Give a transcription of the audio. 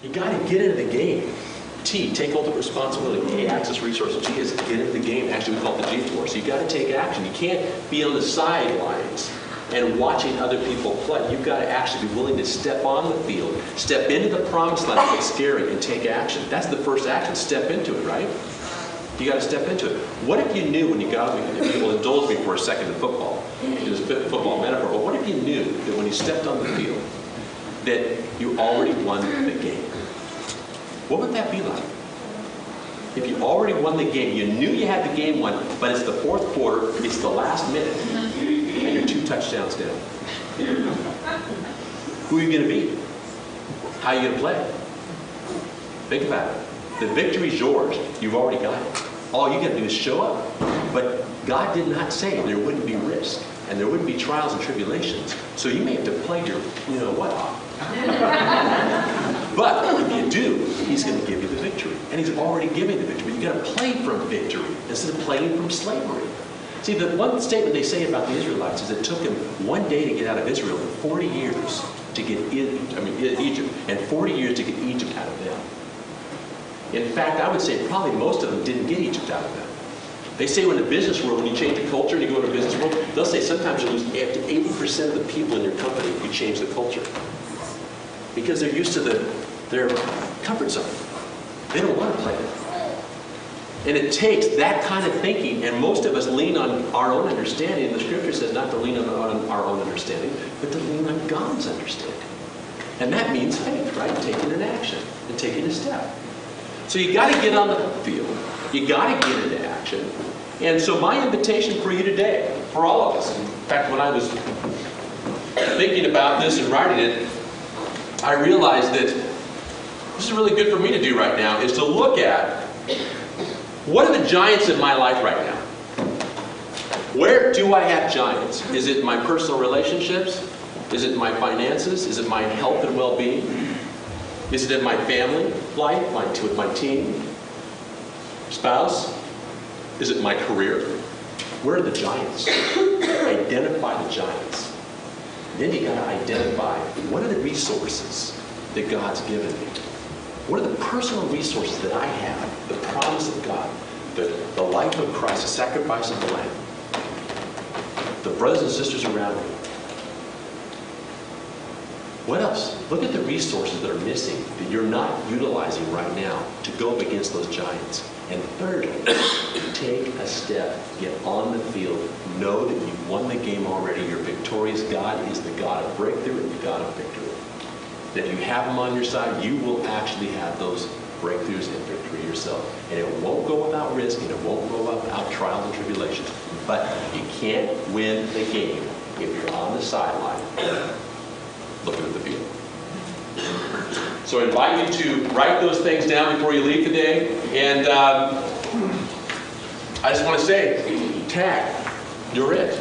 You got to get into the game. T, take ultimate responsibility. A, access resources. G is get into the game. Actually, we call it the G force. You got to take action. You can't be on the sidelines and watching other people play. You've got to actually be willing to step on the field, step into the promised land that's scary, and take action. That's the first action. Step into it, right? You got to step into it. What if you knew when you got, if you will indulge me for a second in football, it was a football metaphor, but what if you knew that when you stepped on the field, that you already won the game? What would that be like? If you already won the game, you knew you had the game won, but it's the fourth quarter, it's the last minute, and you're 2 touchdowns down. Who are you going to beat? How are you going to play? Think about it. The victory's yours. You've already got it. All you got to do is show up. But God did not say there wouldn't be risk, and there wouldn't be trials and tribulations. So you may have to play your, you know what, off. But if you do, He's going to give you the victory. And He's already given you the victory. You've got to play from victory instead of playing from slavery. See, the one statement they say about the Israelites is it took them 1 day to get out of Israel and 40 years to get Egypt, and 40 years to get Egypt out of them. In fact, I would say probably most of them didn't get Egypt out of them. They say in the business world, when you change the culture and you go into the business world, they'll say sometimes you lose up to 80% of the people in your company if you change the culture. Because they're used to their comfort zone. They don't want to play it. And it takes that kind of thinking, and most of us lean on our own understanding. The scripture says not to lean on our own understanding, but to lean on God's understanding. And that means faith, right? Taking an action and taking a step. So you got to get on the field. You got to get into action. And so my invitation for you today, for all of us, in fact, when I was thinking about this and writing it, I realized that this is really good for me to do right now, is to look at what are the giants in my life right now? Where do I have giants? Is it my personal relationships? Is it my finances? Is it my health and well-being? Is it in my family life, with my team, spouse? Is it my career? Where are the giants? Identify the giants. Then you got to identify what are the resources that God's given me. What are the personal resources that I have? The promise of God, the life of Christ, the sacrifice of the Lamb, the brothers and sisters around me. What else? Look at the resources that are missing that you're not utilizing right now to go up against those giants. And thirdly, take a step. Get on the field. Know that you've won the game already. You're victorious. God is the God of breakthrough and the God of victory. That if you have Him on your side, you will actually have those breakthroughs and victory yourself. And it won't go without risk, and it won't go without trials and tribulations. But you can't win the game if you're on the sideline looking at the field. So I invite you to write those things down before you leave today. And I just want to say, tag, you're it.